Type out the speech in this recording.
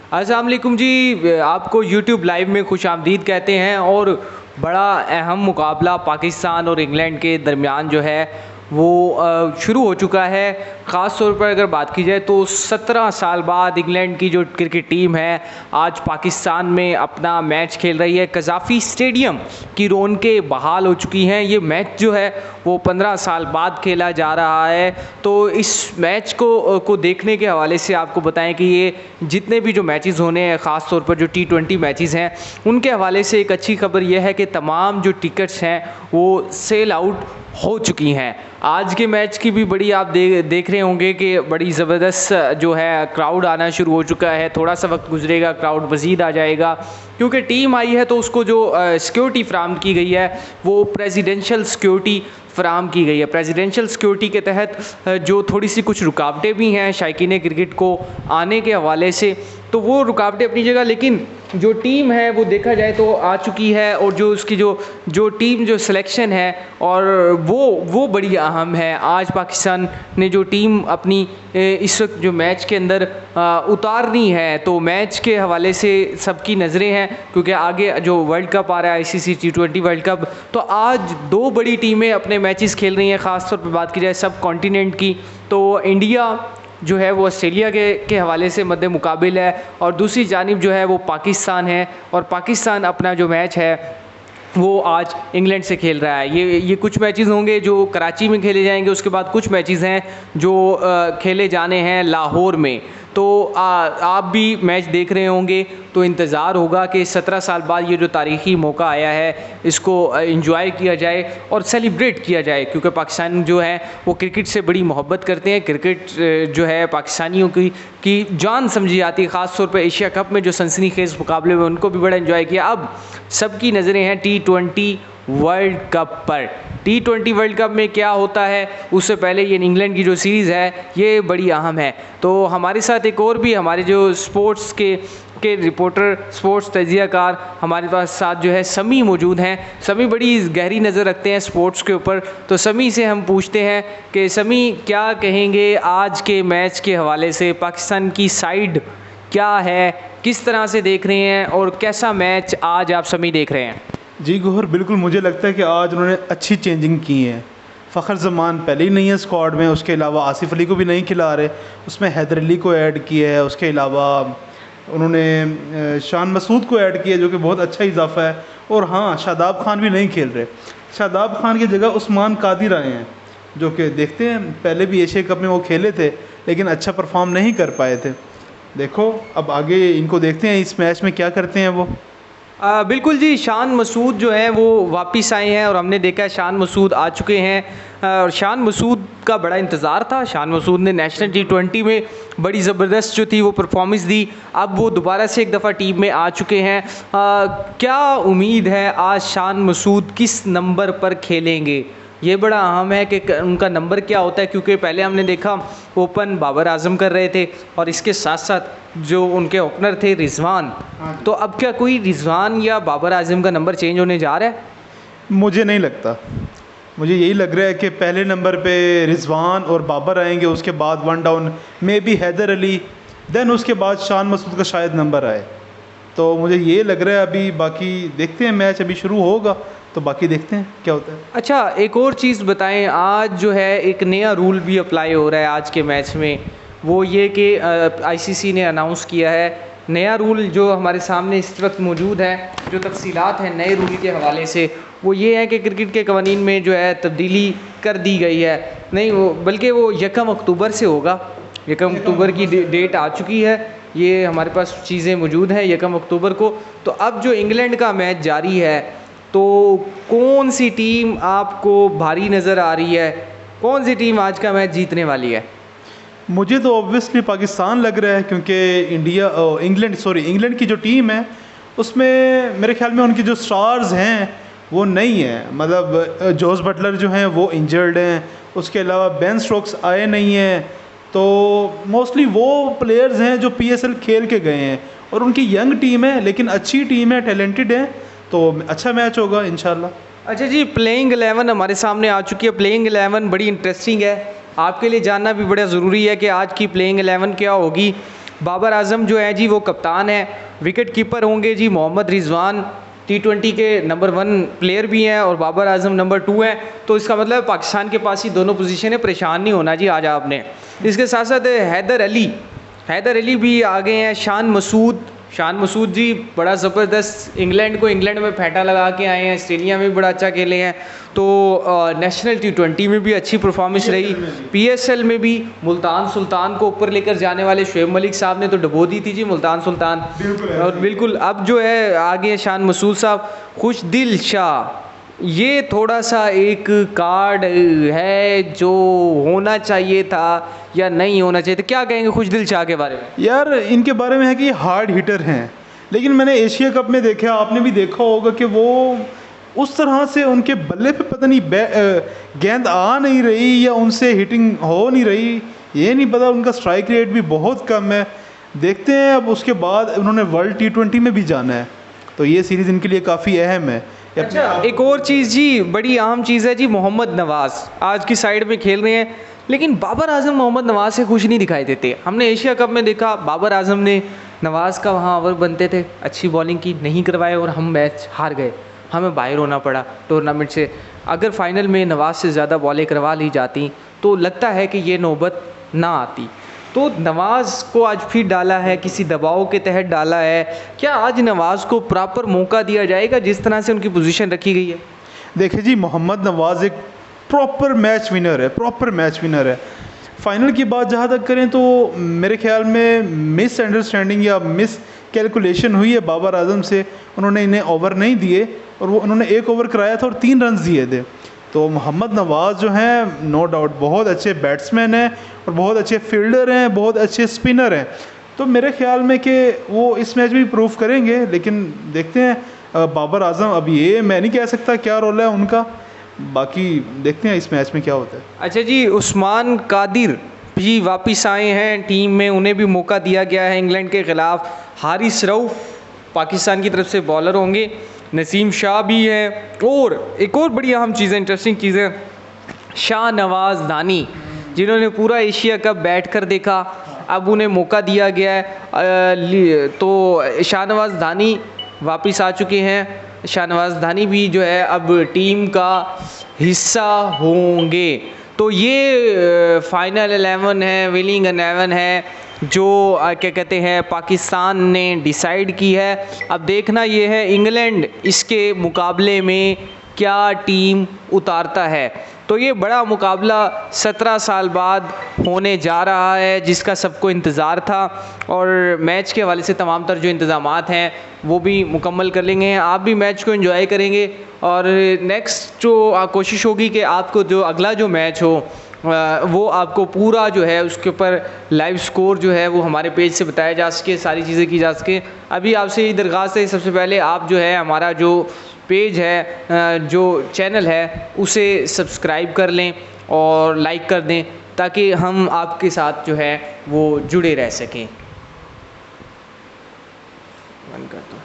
अस्सलाम वालेकुम जी, आपको यूट्यूब लाइव में खुशामदीद कहते हैं। और बड़ा अहम मुकाबला पाकिस्तान और इंग्लैंड के दरमियान जो है वो शुरू हो चुका है। ख़ास तौर पर अगर बात की जाए तो 17 साल बाद इंग्लैंड की जो क्रिकेट टीम है आज पाकिस्तान में अपना मैच खेल रही है। कज़ाफ़ी स्टेडियम की रौनकें बहाल हो चुकी हैं। ये मैच जो है वो 15 साल बाद खेला जा रहा है। तो इस मैच को देखने के हवाले से आपको बताएं कि ये जितने भी जो मैचेस होने हैं, ख़ास तौर पर जो T20 मैचेस हैं, उनके हवाले से एक अच्छी खबर यह है कि तमाम जो टिकट्स हैं वो सेल आउट हो चुकी हैं। आज के मैच की भी बड़ी आप देख रहे होंगे कि बड़ी ज़बरदस्त जो है क्राउड आना शुरू हो चुका है। थोड़ा सा वक्त गुजरेगा, क्राउड मज़ीद आ जाएगा, क्योंकि टीम आई है तो उसको जो सिक्योरिटी फ्राहम की गई है वो प्रेसिडेंशियल सिक्योरिटी फ्राहम की गई है। प्रेसिडेंशियल सिक्योरिटी के तहत जो थोड़ी सी कुछ रुकावटें भी हैं शायकीन क्रिकेट को आने के हवाले से, तो वो रुकावटें अपनी जगह, लेकिन जो टीम है वो देखा जाए तो आ चुकी है। और जो उसकी जो टीम जो सिलेक्शन है और वो बड़ी अहम है। आज पाकिस्तान ने जो टीम अपनी इस वक्त जो मैच के अंदर उतारनी है, तो मैच के हवाले से सबकी नज़रें हैं, क्योंकि आगे जो वर्ल्ड कप आ रहा है, ICC T20 वर्ल्ड कप, तो आज दो बड़ी टीमें अपने मैचेस खेल रही हैं। ख़ास तौर पर बात की जाए सब कॉन्टिनेंट की, तो इंडिया जो है वो ऑस्ट्रेलिया के हवाले से मद्दे मुकाबिल है, और दूसरी जानिब जो है वो पाकिस्तान है। और पाकिस्तान अपना जो मैच है वो आज इंग्लैंड से खेल रहा है। ये कुछ मैचेस होंगे जो कराची में खेले जाएंगे, उसके बाद कुछ मैचेस हैं जो खेले जाने हैं लाहौर में। तो आप भी मैच देख रहे होंगे, तो इंतज़ार होगा कि 17 साल बाद ये जो तारीख़ी मौका आया है इसको एंजॉय किया जाए और सेलिब्रेट किया जाए, क्योंकि पाकिस्तान जो है वो क्रिकेट से बड़ी मोहब्बत करते हैं। क्रिकेट जो है पाकिस्तानियों की जान समझी जाती है। ख़ास तौर पर एशिया कप में जो सनसनीखेज़ मुकाबले में उनको भी बड़ा एंजॉय किया। अब सबकी नज़रें हैं T20 वर्ल्ड कप पर। T20 वर्ल्ड कप में क्या होता है, उससे पहले ये इंग्लैंड की जो सीरीज़ है ये बड़ी अहम है। तो हमारे साथ एक और भी हमारे जो स्पोर्ट्स के रिपोर्टर, स्पोर्ट्स तजियाकार हमारे पास साथ जो है समी मौजूद हैं। समी बड़ी गहरी नज़र रखते हैं स्पोर्ट्स के ऊपर, तो समी से हम पूछते हैं कि समी क्या कहेंगे आज के मैच के हवाले से, पाकिस्तान की साइड क्या है, किस तरह से देख रहे हैं और कैसा मैच आज आप समी देख रहे हैं? जी गौहर, बिल्कुल मुझे लगता है कि आज उन्होंने अच्छी चेंजिंग की है। फ़खर ज़मान पहले ही नहीं है स्क्वाड में, उसके अलावा आसिफ अली को भी नहीं खिला रहे, उसमें हैदर अली को ऐड किया है, उसके अलावा उन्होंने शान मसूद को ऐड किया जो कि बहुत अच्छा इजाफा है। और हाँ, शादाब खान भी नहीं खेल रहे। शादाब खान की जगह उस्मान कादिर आए हैं, जो कि देखते हैं पहले भी एशिया कप में वो खेले थे लेकिन अच्छा परफॉर्म नहीं कर पाए थे। देखो अब आगे इनको देखते हैं इस मैच में क्या करते हैं वो। बिल्कुल जी, शान मसूद जो है वो वापस आए हैं और हमने देखा है शान मसूद आ चुके हैं। और शान मसूद का बड़ा इंतज़ार था। शान मसूद ने नेशनल T20 में बड़ी ज़बरदस्त जो थी वो परफॉर्मेंस दी। अब वो दोबारा से एक दफ़ा टीम में आ चुके हैं। क्या उम्मीद है आज शान मसूद किस नंबर पर खेलेंगे? ये बड़ा अहम है कि उनका नंबर क्या होता है, क्योंकि पहले हमने देखा ओपन बाबर आजम कर रहे थे और इसके साथ साथ जो उनके ओपनर थे रिजवान। तो अब क्या कोई रिजवान या बाबर आजम का नंबर चेंज होने जा रहा है? मुझे नहीं लगता। मुझे यही लग रहा है कि पहले नंबर पे रिजवान और बाबर आएंगे, उसके बाद वन डाउन में भी हैदर अली, देन उसके बाद शान मसूद का शायद नंबर आए। तो मुझे ये लग रहा है। अभी बाकी देखते हैं, मैच अभी शुरू होगा तो बाकी देखते हैं क्या होता है। अच्छा, एक और चीज़ बताएं, आज जो है एक नया रूल भी अप्लाई हो रहा है आज के मैच में। वो ये कि ICC ने अनाउंस किया है नया रूल जो हमारे सामने इस वक्त मौजूद है। जो तफसीलात हैं नए रूल के हवाले से वो ये है कि क्रिकेट के कवानीन में जो है तब्दीली कर दी गई है। नहीं वो बल्कि वो 1 अक्टूबर से होगा। 1 अक्टूबर की डेट आ चुकी है, ये हमारे पास चीज़ें मौजूद हैं 1 अक्टूबर को। तो अब जो इंग्लैंड का मैच जारी है, तो कौन सी टीम आपको भारी नज़र आ रही है? कौन सी टीम आज का मैच जीतने वाली है? मुझे तो ऑब्वियसली पाकिस्तान लग रहा है, क्योंकि इंग्लैंड की जो टीम है उसमें मेरे ख्याल में उनकी जो स्टार्स हैं वो नहीं है। मतलब जोस बटलर जो हैं वो इंजर्ड हैं, उसके अलावा बेन स्टोक्स आए नहीं हैं। तो मोस्टली वो प्लेयर्स हैं जो PSL खेल के गए हैं, और उनकी यंग टीम है लेकिन अच्छी टीम है, टैलेंटेड है, तो अच्छा मैच होगा इंशाल्लाह। अच्छा जी, प्लेइंग 11 हमारे सामने आ चुकी है। प्लेइंग 11 बड़ी इंटरेस्टिंग है, आपके लिए जानना भी बड़ा ज़रूरी है कि आज की प्लेइंग 11 क्या होगी। बाबर आजम जो है जी वो कप्तान है। विकेट कीपर होंगे जी मोहम्मद रिजवान, T20 के नंबर 1 प्लेयर भी हैं और बाबर आजम नंबर 2 हैं। तो इसका मतलब पाकिस्तान के पास ही दोनों पोजीशन है, परेशान नहीं होना जी आज आपने। इसके साथ साथ हैदर अली भी आ गए हैं। शान मसूद जी बड़ा ज़बरदस्त, इंग्लैंड में फेंटा लगा के आए हैं, ऑस्ट्रेलिया में भी बड़ा अच्छा खेले हैं। तो नेशनल T20 में भी अच्छी परफॉर्मेंस रही, PSL में भी मुल्तान सुल्तान को ऊपर लेकर जाने वाले शुएब मलिक साहब ने तो डबो दी थी जी मुल्तान सुल्तान। और बिल्कुल अब जो है आगे शान मसूद साहब। खुशदिल शाह, ये थोड़ा सा एक कार्ड है जो होना चाहिए था या नहीं होना चाहिए था, क्या कहेंगे खुशदिल शाह के बारे में? यार इनके बारे में है कि ये हार्ड हिटर हैं, लेकिन मैंने एशिया कप में देखा, आपने भी देखा होगा कि वो उस तरह से उनके बल्ले पे पता नहीं गेंद आ नहीं रही या उनसे हिटिंग हो नहीं रही, ये नहीं पता। उनका स्ट्राइक रेट भी बहुत कम है। देखते हैं अब उसके बाद उन्होंने वर्ल्ड T20 में भी जाना है, तो ये सीरीज़ इनके लिए काफ़ी अहम है। अच्छा, एक और चीज़ जी, बड़ी अहम चीज़ है जी, मोहम्मद नवाज़ आज की साइड में खेल रहे हैं, लेकिन बाबर आजम मोहम्मद नवाज़ से खुश नहीं दिखाई देते। हमने एशिया कप में देखा बाबर आजम ने नवाज़ का वहाँ ओवर बनते थे, अच्छी बॉलिंग की, नहीं करवाए और हम मैच हार गए, हमें बाहर होना पड़ा टूर्नामेंट से। अगर फाइनल में नवाज़ से ज़्यादा बॉलें करवा ली जाती तो लगता है कि ये नौबत ना आती। तो नवाज़ को आज फिर डाला है, किसी दबाव के तहत डाला है। क्या आज नवाज़ को प्रॉपर मौका दिया जाएगा जिस तरह से उनकी पोजीशन रखी गई है? देखिए जी, मोहम्मद नवाज़ एक प्रॉपर मैच विनर है। फाइनल की बात जहाँ तक करें तो मेरे ख्याल में मिसअंडरस्टैंडिंग या मिस कैलकुलेशन हुई है बाबर आजम से। उन्होंने इन्हें ओवर नहीं दिए और उन्होंने 1 ओवर कराया था और 3 रन दिए थे। तो मोहम्मद नवाज़ जो हैं नो डाउट बहुत अच्छे बैट्समैन हैं और बहुत अच्छे फील्डर हैं, बहुत अच्छे स्पिनर हैं। तो मेरे ख्याल में कि वो इस मैच में भी प्रूव करेंगे, लेकिन देखते हैं बाबर आजम, अब ये मैं नहीं कह सकता क्या रोल है उनका, बाकी देखते हैं इस मैच में क्या होता है। अच्छा जी, उस्मान कादिर भी वापस आए हैं टीम में, उन्हें भी मौका दिया गया है इंग्लैंड के ख़िलाफ़। हारिस रऊफ़ पाकिस्तान की तरफ से बॉलर होंगे, नसीम शाह भी है, और एक और बड़ी अहम चीज़ है, इंटरेस्टिंग चीज़ है, शाहनवाज़ दानी जिन्होंने पूरा एशिया कप बैठ कर देखा, अब उन्हें मौका दिया गया है। तो शाहनवाज़ दानी वापस आ चुके हैं। शाहनवाज़ दानी भी जो है अब टीम का हिस्सा होंगे। तो ये फाइनल 11 है, विनिंग 11 है जो क्या कहते हैं पाकिस्तान ने डिसाइड की है। अब देखना ये है इंग्लैंड इसके मुकाबले में क्या टीम उतारता है। तो ये बड़ा मुकाबला 17 साल बाद होने जा रहा है जिसका सबको इंतज़ार था, और मैच के हवाले से तमाम तर जो इंतज़ामात हैं वो भी मुकम्मल कर लेंगे। आप भी मैच को एंजॉय करेंगे और नेक्स्ट जो कोशिश होगी कि आपको जो अगला जो मैच हो वो आपको पूरा जो है उसके ऊपर लाइव स्कोर जो है वो हमारे पेज से बताया जा सके, सारी चीज़ें की जा सके। अभी आपसे यही दरख्वास्त है, सबसे पहले आप जो है हमारा जो पेज है, जो चैनल है, उसे सब्सक्राइब कर लें और लाइक कर दें ताकि हम आपके साथ जो है वो जुड़े रह सकें। बंद कर दो।